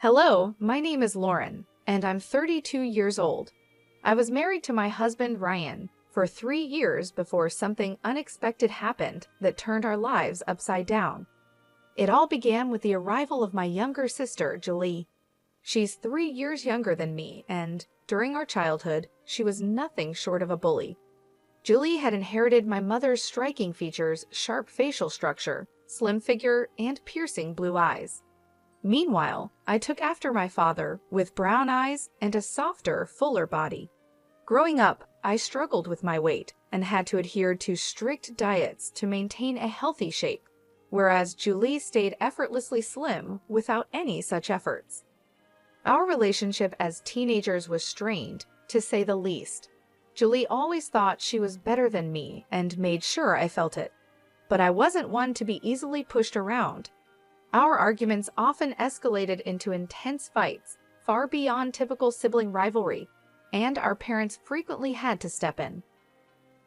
Hello, my name is Lauren, and I'm 32 years old. I was married to my husband Ryan for 3 years before something unexpected happened that turned our lives upside down. It all began with the arrival of my younger sister, Julie. She's 3 years younger than me, and during our childhood, she was nothing short of a bully. Julie had inherited my mother's striking features, sharp facial structure, slim figure, and piercing blue eyes. Meanwhile, I took after my father with brown eyes and a softer, fuller body. Growing up, I struggled with my weight and had to adhere to strict diets to maintain a healthy shape, whereas Julie stayed effortlessly slim without any such efforts. Our relationship as teenagers was strained, to say the least. Julie always thought she was better than me and made sure I felt it. But I wasn't one to be easily pushed around. Our arguments often escalated into intense fights, far beyond typical sibling rivalry, and our parents frequently had to step in.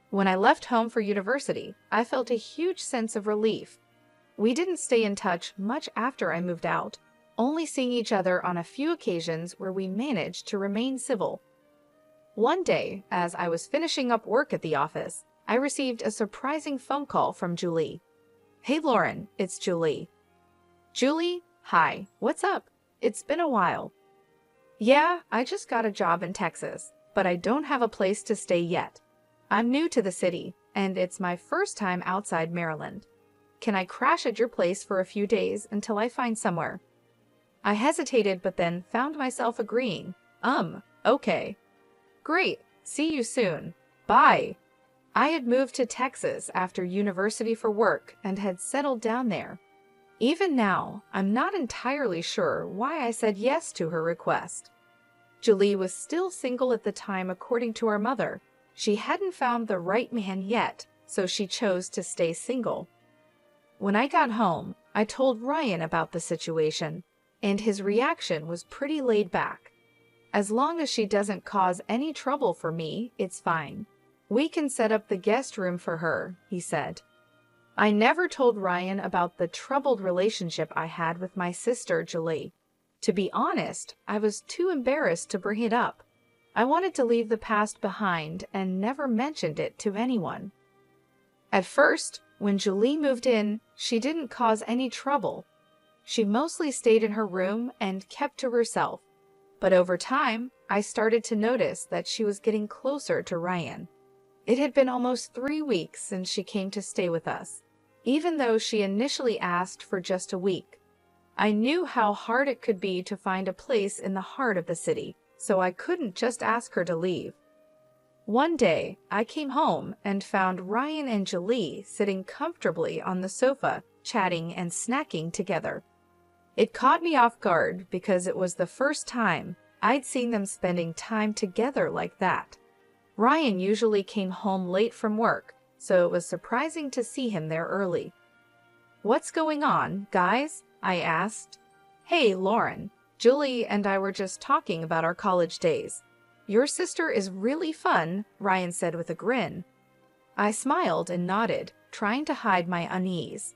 When I left home for university, I felt a huge sense of relief. We didn't stay in touch much after I moved out, only seeing each other on a few occasions where we managed to remain civil. One day, as I was finishing up work at the office, I received a surprising phone call from Julie. "Hey Lauren, it's Julie." "Julie, hi, what's up? It's been a while." "Yeah, I just got a job in Texas, but I don't have a place to stay yet. I'm new to the city, and it's my first time outside Maryland. Can I crash at your place for a few days until I find somewhere?" I hesitated, but then found myself agreeing. Okay. "Great, see you soon. Bye." I had moved to Texas after university for work and had settled down there. Even now, I'm not entirely sure why I said yes to her request. Julie was still single at the time according to our mother. She hadn't found the right man yet, so she chose to stay single. When I got home, I told Ryan about the situation, and his reaction was pretty laid back. "As long as she doesn't cause any trouble for me, it's fine. We can set up the guest room for her," he said. I never told Ryan about the troubled relationship I had with my sister, Julie. To be honest, I was too embarrassed to bring it up. I wanted to leave the past behind and never mentioned it to anyone. At first, when Julie moved in, she didn't cause any trouble. She mostly stayed in her room and kept to herself. But over time, I started to notice that she was getting closer to Ryan. It had been almost 3 weeks since she came to stay with us, even though she initially asked for just a week. I knew how hard it could be to find a place in the heart of the city, so I couldn't just ask her to leave. One day, I came home and found Ryan and Julie sitting comfortably on the sofa, chatting and snacking together. It caught me off guard because it was the first time I'd seen them spending time together like that. Ryan usually came home late from work, so it was surprising to see him there early. "What's going on, guys?" I asked. "Hey, Lauren, Julie and I were just talking about our college days. Your sister is really fun," Ryan said with a grin. I smiled and nodded, trying to hide my unease.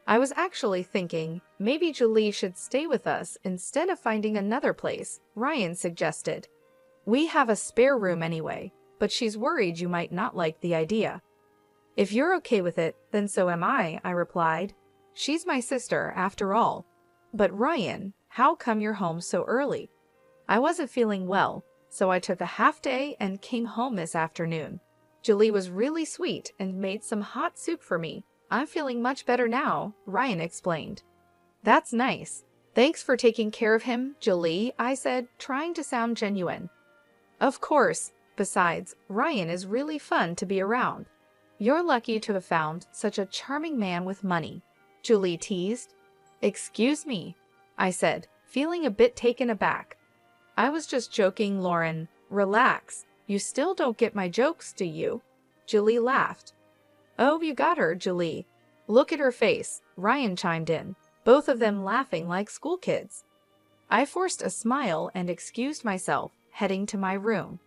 I was actually thinking maybe Julie should stay with us instead of finding another place, Ryan suggested. "We have a spare room anyway, but she's worried you might not like the idea." "If you're okay with it, then so am I replied. "She's my sister, after all." "But Ryan, how come you're home so early?" "I wasn't feeling well, so I took a half day and came home this afternoon. Julie was really sweet and made some hot soup for me. I'm feeling much better now," Ryan explained. "That's nice. Thanks for taking care of him, Julie," I said, trying to sound genuine. "Of course. Besides, Ryan is really fun to be around. You're lucky to have found such a charming man with money," Julie teased. "Excuse me," I said, feeling a bit taken aback. "I was just joking, Lauren. Relax. You still don't get my jokes, do you?" Julie laughed. "Oh, you got her, Julie. Look at her face," Ryan chimed in, both of them laughing like school kids. I forced a smile and excused myself, heading to my room.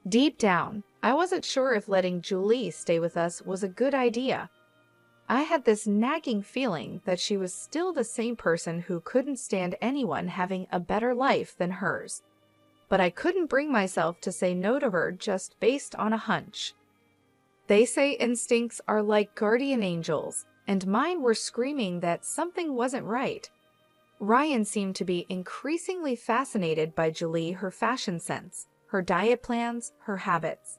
Deep down, I wasn't sure if letting Julie stay with us was a good idea. I had this nagging feeling that she was still the same person who couldn't stand anyone having a better life than hers. But I couldn't bring myself to say no to her just based on a hunch. They say instincts are like guardian angels, and mine were screaming that something wasn't right. Ryan seemed to be increasingly fascinated by Julie, her fashion sense, her diet plans, her habits.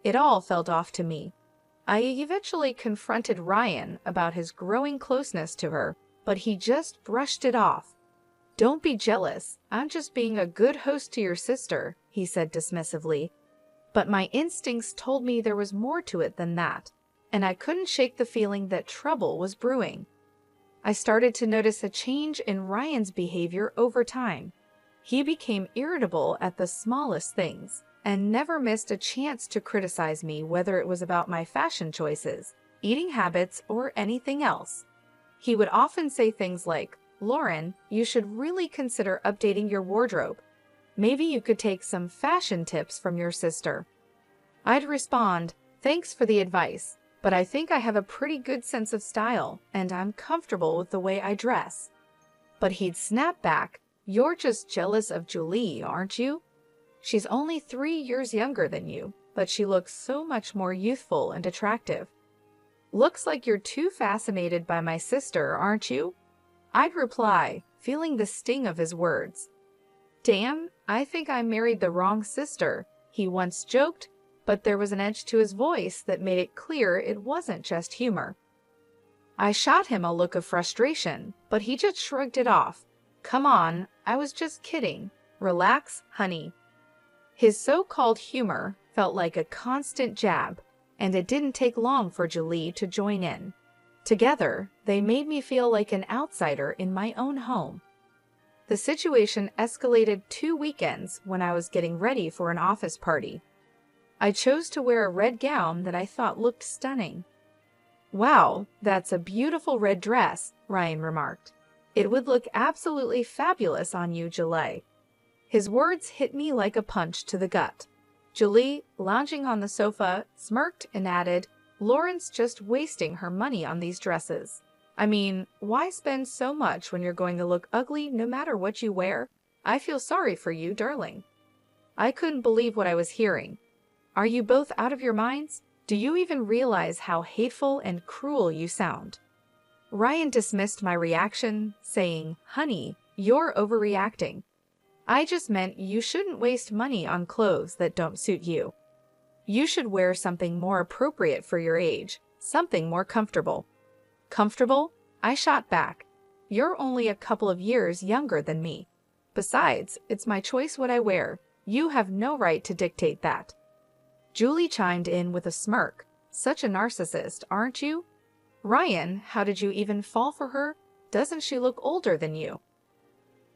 It all felt off to me. I eventually confronted Ryan about his growing closeness to her, but he just brushed it off. "Don't be jealous. I'm just being a good host to your sister," he said dismissively. But my instincts told me there was more to it than that, and I couldn't shake the feeling that trouble was brewing. I started to notice a change in Ryan's behavior over time. He became irritable at the smallest things, and never missed a chance to criticize me, whether it was about my fashion choices, eating habits, or anything else. He would often say things like, "Lauren, you should really consider updating your wardrobe. Maybe you could take some fashion tips from your sister." I'd respond, "Thanks for the advice, but I think I have a pretty good sense of style, and I'm comfortable with the way I dress." But he'd snap back, "You're just jealous of Julie, aren't you? She's only 3 years younger than you, but she looks so much more youthful and attractive. Looks like you're too fascinated by my sister, aren't you?" I'd reply, feeling the sting of his words. "Damn, I think I married the wrong sister," he once joked, but there was an edge to his voice that made it clear it wasn't just humor. I shot him a look of frustration, but he just shrugged it off. "Come on, I was just kidding. Relax, honey." His so-called humor felt like a constant jab, and it didn't take long for Julie to join in. Together, they made me feel like an outsider in my own home. The situation escalated 2 weekends when I was getting ready for an office party. I chose to wear a red gown that I thought looked stunning. "Wow, that's a beautiful red dress," Ryan remarked. "It would look absolutely fabulous on you, Julie." His words hit me like a punch to the gut. Julie, lounging on the sofa, smirked and added, "Lauren's just wasting her money on these dresses. I mean, why spend so much when you're going to look ugly no matter what you wear? I feel sorry for you, darling." I couldn't believe what I was hearing. "Are you both out of your minds? Do you even realize how hateful and cruel you sound?" Ryan dismissed my reaction, saying, "Honey, you're overreacting. I just meant you shouldn't waste money on clothes that don't suit you. You should wear something more appropriate for your age, something more comfortable." "Comfortable?" I shot back. "You're only a couple of years younger than me. Besides, it's my choice what I wear. You have no right to dictate that." Julie chimed in with a smirk. "Such a narcissist, aren't you? Ryan, how did you even fall for her? Doesn't she look older than you?"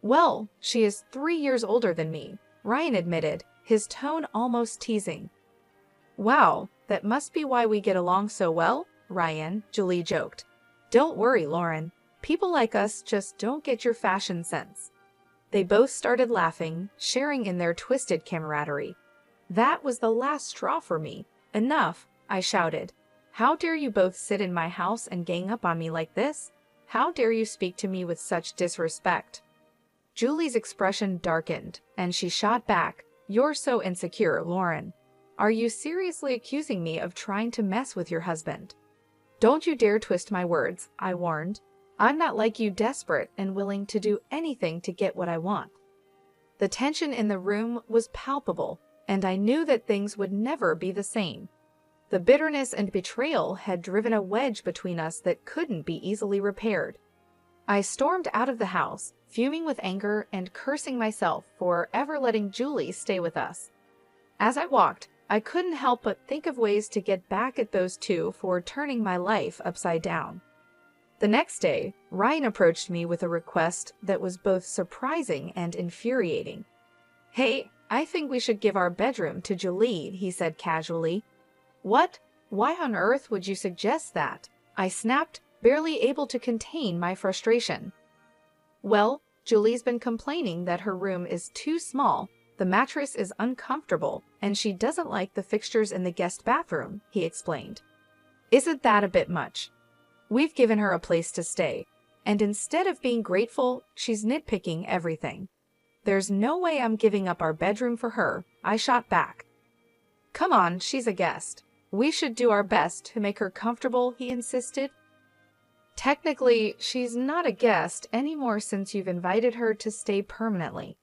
"Well, she is 3 years older than me," Ryan admitted, his tone almost teasing. "Wow, that must be why we get along so well, Ryan," Julie joked. "Don't worry, Lauren. People like us just don't get your fashion sense." They both started laughing, sharing in their twisted camaraderie. That was the last straw for me. "Enough," I shouted. "How dare you both sit in my house and gang up on me like this? How dare you speak to me with such disrespect?" Julie's expression darkened, and she shot back, "You're so insecure, Lauren. Are you seriously accusing me of trying to mess with your husband?" "Don't you dare twist my words," I warned. "I'm not like you, desperate and willing to do anything to get what I want." The tension in the room was palpable, and I knew that things would never be the same. The bitterness and betrayal had driven a wedge between us that couldn't be easily repaired. I stormed out of the house, fuming with anger and cursing myself for ever letting Julie stay with us. As I walked, I couldn't help but think of ways to get back at those two for turning my life upside down. The next day, Ryan approached me with a request that was both surprising and infuriating. "Hey, I think we should give our bedroom to Julie," he said casually. "What? Why on earth would you suggest that?" I snapped, barely able to contain my frustration. "Well, Julie's been complaining that her room is too small, the mattress is uncomfortable, and she doesn't like the fixtures in the guest bathroom," he explained. "Isn't that a bit much?" We've given her a place to stay, and instead of being grateful, she's nitpicking everything. There's no way I'm giving up our bedroom for her, I shot back. Come on, she's a guest. We should do our best to make her comfortable, he insisted. Technically, she's not a guest anymore since you've invited her to stay permanently.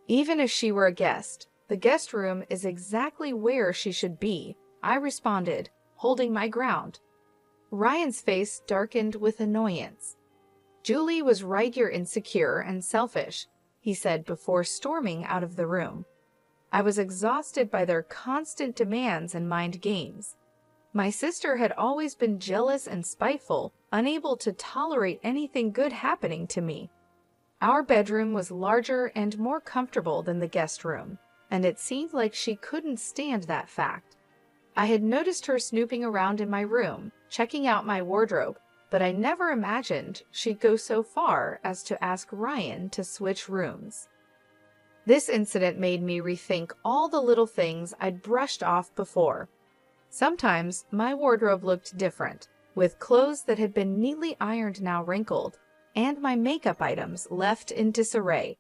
Even if she were a guest, the guest room is exactly where she should be, I responded, holding my ground. Ryan's face darkened with annoyance. Julie was right, you're insecure and selfish, he said before storming out of the room. I was exhausted by their constant demands and mind games. My sister had always been jealous and spiteful, unable to tolerate anything good happening to me. Our bedroom was larger and more comfortable than the guest room, and it seemed like she couldn't stand that fact. I had noticed her snooping around in my room, checking out my wardrobe, but I never imagined she'd go so far as to ask Ryan to switch rooms. This incident made me rethink all the little things I'd brushed off before. Sometimes my wardrobe looked different, with clothes that had been neatly ironed now wrinkled, and my makeup items left in disarray.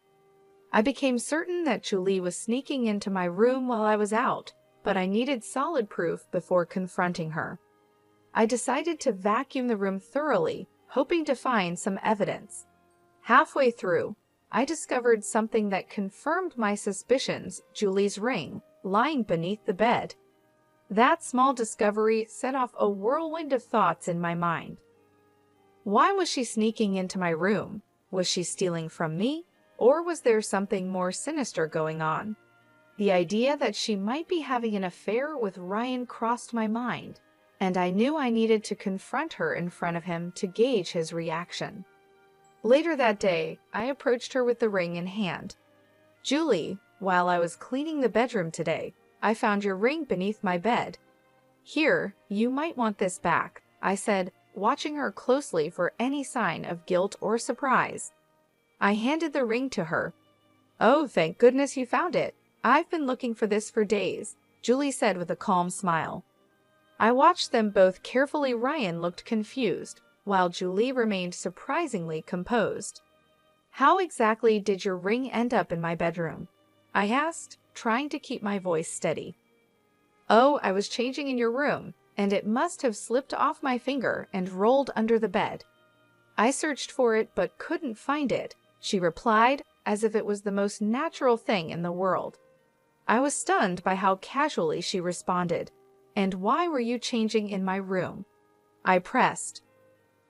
I became certain that Julie was sneaking into my room while I was out, but I needed solid proof before confronting her. I decided to vacuum the room thoroughly, hoping to find some evidence. Halfway through, I discovered something that confirmed my suspicions: Julie's ring, lying beneath the bed. That small discovery set off a whirlwind of thoughts in my mind. Why was she sneaking into my room? Was she stealing from me? Or was there something more sinister going on? The idea that she might be having an affair with Ryan crossed my mind, and I knew I needed to confront her in front of him to gauge his reaction. Later that day, I approached her with the ring in hand. Julie, while I was cleaning the bedroom today, I found your ring beneath my bed. Here, you might want this back, I said, watching her closely for any sign of guilt or surprise. I handed the ring to her. Oh, thank goodness you found it. I've been looking for this for days, Julie said with a calm smile. I watched them both carefully. Ryan looked confused, while Julie remained surprisingly composed. How exactly did your ring end up in my bedroom? I asked, trying to keep my voice steady. Oh, I was changing in your room, and it must have slipped off my finger and rolled under the bed. I searched for it but couldn't find it, she replied, as if it was the most natural thing in the world. I was stunned by how casually she responded. And why were you changing in my room? I pressed.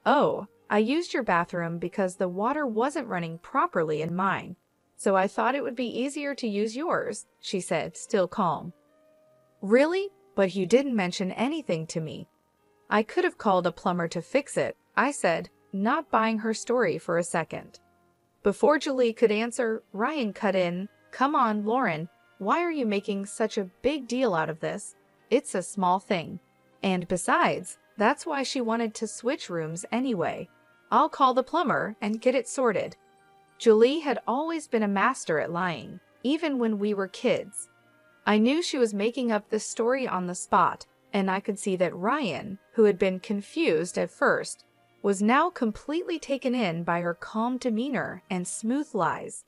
Oh, I used your bathroom because the water wasn't running properly in mine, so I thought it would be easier to use yours, she said, still calm. Really? But you didn't mention anything to me. I could have called a plumber to fix it, I said, not buying her story for a second. Before Julie could answer, Ryan cut in. Come on, Lauren, why are you making such a big deal out of this? It's a small thing. And besides, that's why she wanted to switch rooms anyway. I'll call the plumber and get it sorted. Julie had always been a master at lying, even when we were kids. I knew she was making up this story on the spot, and I could see that Ryan, who had been confused at first, was now completely taken in by her calm demeanor and smooth lies.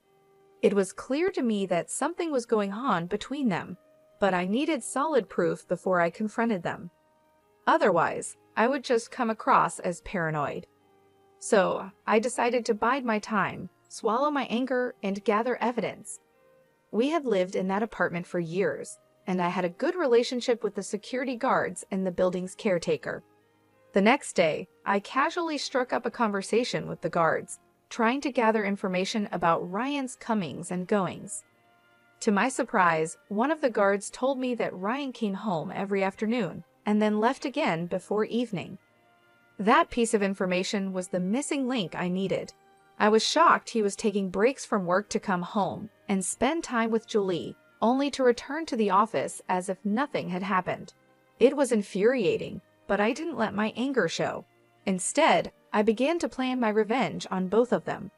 It was clear to me that something was going on between them, but I needed solid proof before I confronted them. Otherwise, I would just come across as paranoid. So, I decided to bide my time, swallow my anger, and gather evidence. We had lived in that apartment for years, and I had a good relationship with the security guards and the building's caretaker. The next day, I casually struck up a conversation with the guards, trying to gather information about Ryan's comings and goings. To my surprise, one of the guards told me that Ryan came home every afternoon and then left again before evening. That piece of information was the missing link I needed. I was shocked he was taking breaks from work to come home and spend time with Julie, only to return to the office as if nothing had happened. It was infuriating, but I didn't let my anger show. Instead, I began to plan my revenge on both of them.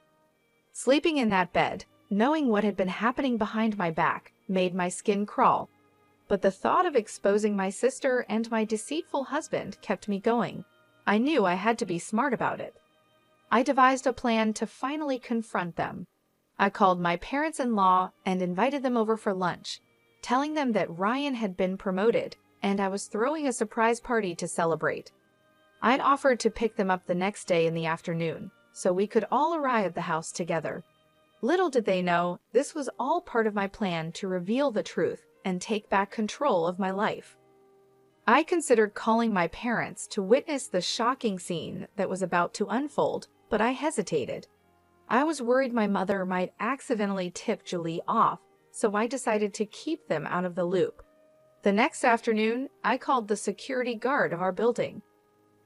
Sleeping in that bed, knowing what had been happening behind my back, made my skin crawl. But the thought of exposing my sister and my deceitful husband kept me going. I knew I had to be smart about it. I devised a plan to finally confront them. I called my parents-in-law and invited them over for lunch, telling them that Ryan had been promoted and I was throwing a surprise party to celebrate. I'd offered to pick them up the next day in the afternoon, so we could all arrive at the house together. Little did they know, this was all part of my plan to reveal the truth and take back control of my life. I considered calling my parents to witness the shocking scene that was about to unfold, but I hesitated. I was worried my mother might accidentally tip Julie off, so I decided to keep them out of the loop. The next afternoon, I called the security guard of our building.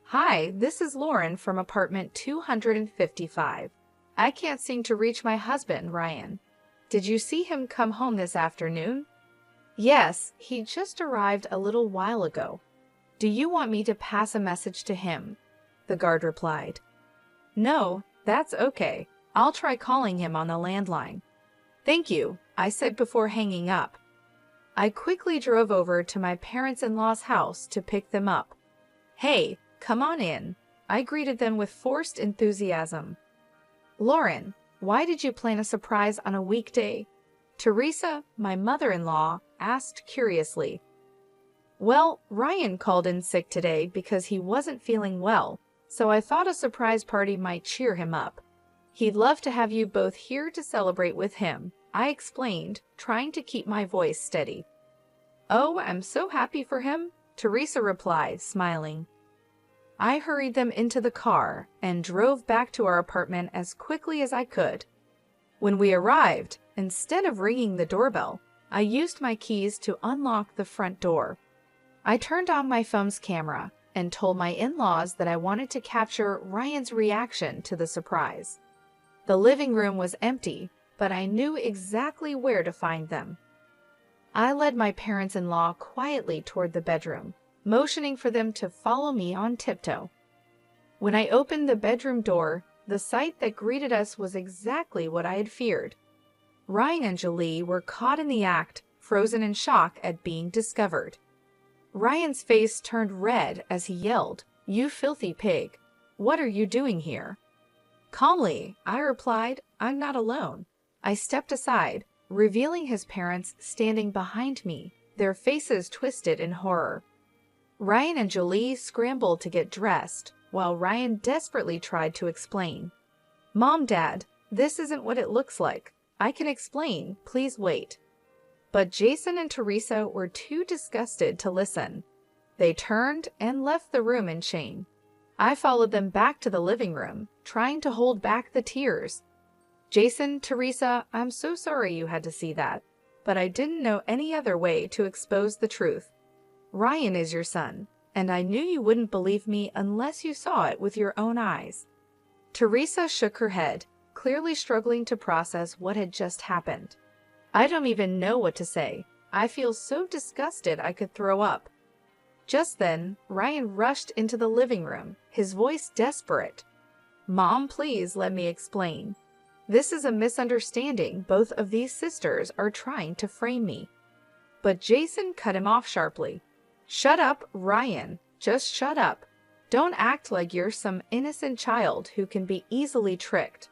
"Hi, this is Lauren from apartment 255. I can't seem to reach my husband, Ryan. Did you see him come home this afternoon?" "Yes, he just arrived a little while ago. Do you want me to pass a message to him?" the guard replied. "No, that's okay. I'll try calling him on the landline." "Thank you," I said before hanging up. I quickly drove over to my parents-in-law's house to pick them up. "Hey, come on in," I greeted them with forced enthusiasm. "Lauren, why did you plan a surprise on a weekday?" Teresa, my mother-in-law, asked curiously. "Well, Ryan called in sick today because he wasn't feeling well, so I thought a surprise party might cheer him up. He'd love to have you both here to celebrate with him," I explained, trying to keep my voice steady. "Oh, I'm so happy for him," Teresa replied, smiling. I hurried them into the car and drove back to our apartment as quickly as I could. When we arrived, instead of ringing the doorbell, I used my keys to unlock the front door. I turned on my phone's camera and told my in-laws that I wanted to capture Ryan's reaction to the surprise. The living room was empty, but I knew exactly where to find them. I led my parents-in-law quietly toward the bedroom, motioning for them to follow me on tiptoe. When I opened the bedroom door, the sight that greeted us was exactly what I had feared. Ryan and Julie were caught in the act, frozen in shock at being discovered. Ryan's face turned red as he yelled, "You filthy pig! What are you doing here?" Calmly, I replied, "I'm not alone." I stepped aside, revealing his parents standing behind me, their faces twisted in horror. Ryan and Julie scrambled to get dressed, while Ryan desperately tried to explain. "Mom, Dad, this isn't what it looks like. I can explain, please wait." But Jason and Teresa were too disgusted to listen. They turned and left the room in shame. I followed them back to the living room, trying to hold back the tears. "Jason, Teresa, I'm so sorry you had to see that, but I didn't know any other way to expose the truth. Ryan is your son, and I knew you wouldn't believe me unless you saw it with your own eyes." Teresa shook her head, clearly struggling to process what had just happened. "I don't even know what to say. I feel so disgusted I could throw up." Just then, Ryan rushed into the living room, his voice desperate. "Mom, please let me explain. This is a misunderstanding. Both of these sisters are trying to frame me." But Jason cut him off sharply. "Shut up, Ryan. Just shut up. Don't act like you're some innocent child who can be easily tricked.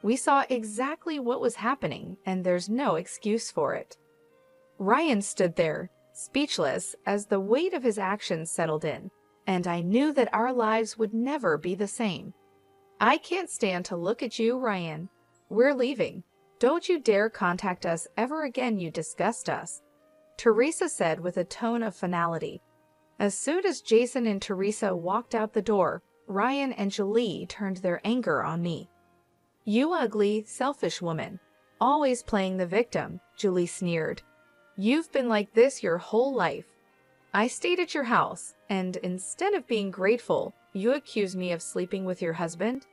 We saw exactly what was happening, and there's no excuse for it." Ryan stood there, speechless, as the weight of his actions settled in, and I knew that our lives would never be the same. "I can't stand to look at you, Ryan. We're leaving. Don't you dare contact us ever again, you disgust us," Teresa said with a tone of finality. As soon as Jason and Teresa walked out the door, Ryan and Julie turned their anger on me. "You ugly, selfish woman. Always playing the victim," Julie sneered. "You've been like this your whole life. I stayed at your house, and instead of being grateful, you accuse me of sleeping with your husband?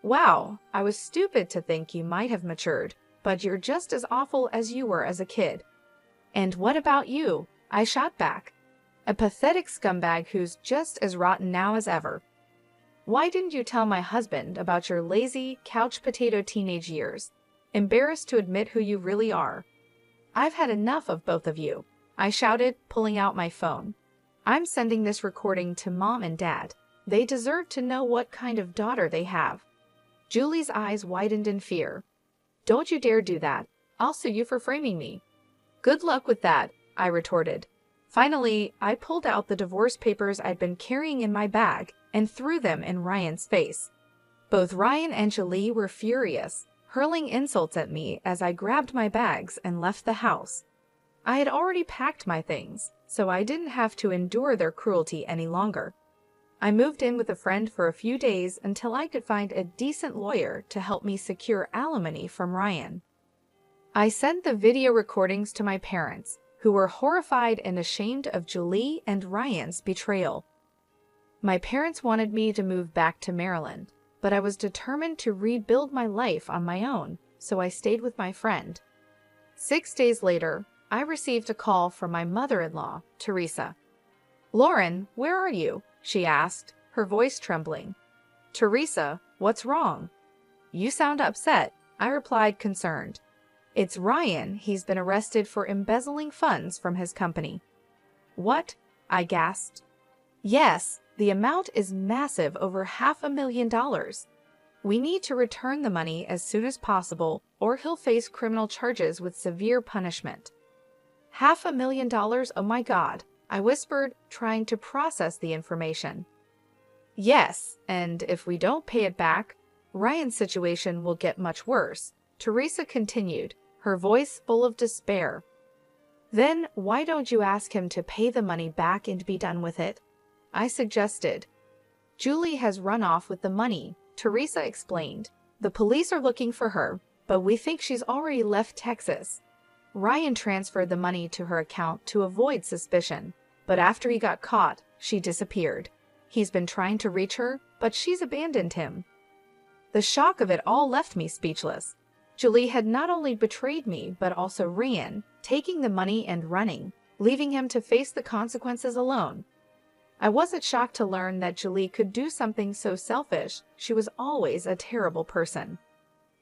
Wow, I was stupid to think you might have matured, but you're just as awful as you were as a kid." "And what about you?" I shot back. "A pathetic scumbag who's just as rotten now as ever. Why didn't you tell my husband about your lazy, couch potato teenage years? Embarrassed to admit who you really are. I've had enough of both of you," I shouted, pulling out my phone. "I'm sending this recording to Mom and Dad. They deserve to know what kind of daughter they have. Julie's eyes widened in fear. Don't you dare do that. I'll sue you for framing me. Good luck with that, I retorted. Finally, I pulled out the divorce papers I'd been carrying in my bag and threw them in Ryan's face. Both Ryan and Julie were furious, hurling insults at me as I grabbed my bags and left the house. I had already packed my things, so I didn't have to endure their cruelty any longer. I moved in with a friend for a few days until I could find a decent lawyer to help me secure alimony from Ryan. I sent the video recordings to my parents, who were horrified and ashamed of Julie and Ryan's betrayal. My parents wanted me to move back to Maryland, but I was determined to rebuild my life on my own, so I stayed with my friend. 6 days later, I received a call from my mother-in-law, Teresa. "Lauren, where are you?" she asked, her voice trembling. "Teresa, what's wrong?" "You sound upset," I replied, concerned. "It's Ryan. He's been arrested for embezzling funds from his company." "What?" I gasped. "Yes, the amount is massive, over $500,000. We need to return the money as soon as possible, or he'll face criminal charges with severe punishment." $500,000, oh my God, I whispered, trying to process the information. "Yes, and if we don't pay it back, Ryan's situation will get much worse," Teresa continued, her voice full of despair. "Then why don't you ask him to pay the money back and be done with it?" I suggested. "Julie has run off with the money," Teresa explained. "The police are looking for her, but we think she's already left Texas. Ryan transferred the money to her account to avoid suspicion, but after he got caught, she disappeared. He's been trying to reach her, but she's abandoned him." The shock of it all left me speechless. Julie had not only betrayed me, but also Ryan, taking the money and running, leaving him to face the consequences alone. I wasn't shocked to learn that Julie could do something so selfish. She was always a terrible person.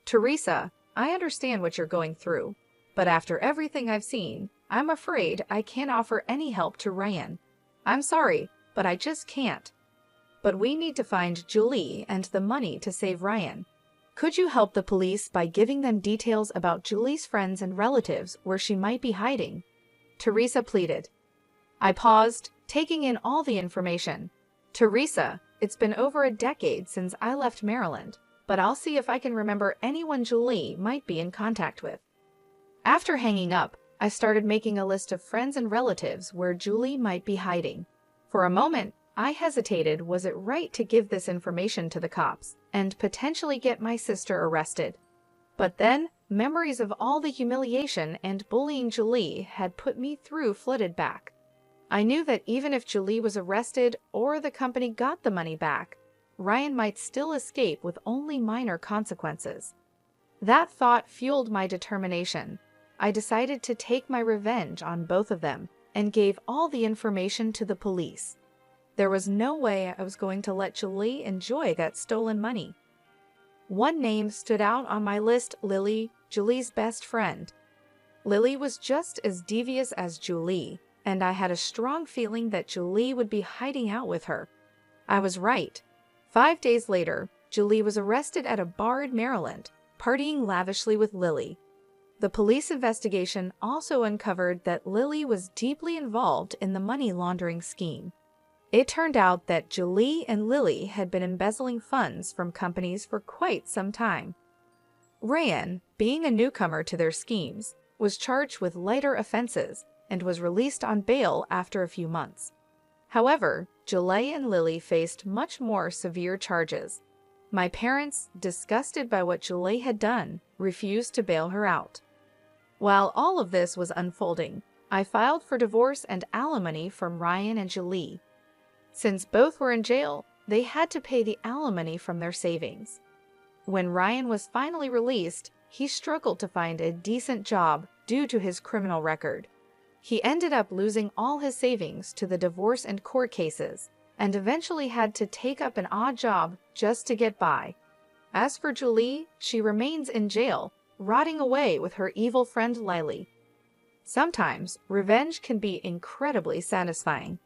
"Teresa, I understand what you're going through, but after everything I've seen, I'm afraid I can't offer any help to Ryan. I'm sorry, but I just can't. But we need to find Julie and the money to save Ryan. Could you help the police by giving them details about Julie's friends and relatives where she might be hiding?" Teresa pleaded. I paused, taking in all the information. "Teresa, it's been over a decade since I left Maryland, but I'll see if I can remember anyone Julie might be in contact with." After hanging up, I started making a list of friends and relatives where Julie might be hiding. For a moment, I hesitated. Was it right to give this information to the cops and potentially get my sister arrested? But then, memories of all the humiliation and bullying Julie had put me through flooded back. I knew that even if Julie was arrested or the company got the money back, Ryan might still escape with only minor consequences. That thought fueled my determination. I decided to take my revenge on both of them and gave all the information to the police. There was no way I was going to let Julie enjoy that stolen money. One name stood out on my list: Lily, Julie's best friend. Lily was just as devious as Julie, and I had a strong feeling that Julie would be hiding out with her. I was right. 5 days later, Julie was arrested at a bar in Maryland, partying lavishly with Lily. The police investigation also uncovered that Lily was deeply involved in the money laundering scheme. It turned out that Julie and Lily had been embezzling funds from companies for quite some time. Ryan, being a newcomer to their schemes, was charged with lighter offenses and was released on bail after a few months. However, Julie and Lily faced much more severe charges. My parents, disgusted by what Julie had done, refused to bail her out. While all of this was unfolding, I filed for divorce and alimony from Ryan and Julie. Since both were in jail, they had to pay the alimony from their savings. When Ryan was finally released, he struggled to find a decent job due to his criminal record. He ended up losing all his savings to the divorce and court cases, and eventually had to take up an odd job just to get by. As for Julie, she remains in jail, rotting away with her evil friend Lily. Sometimes, revenge can be incredibly satisfying.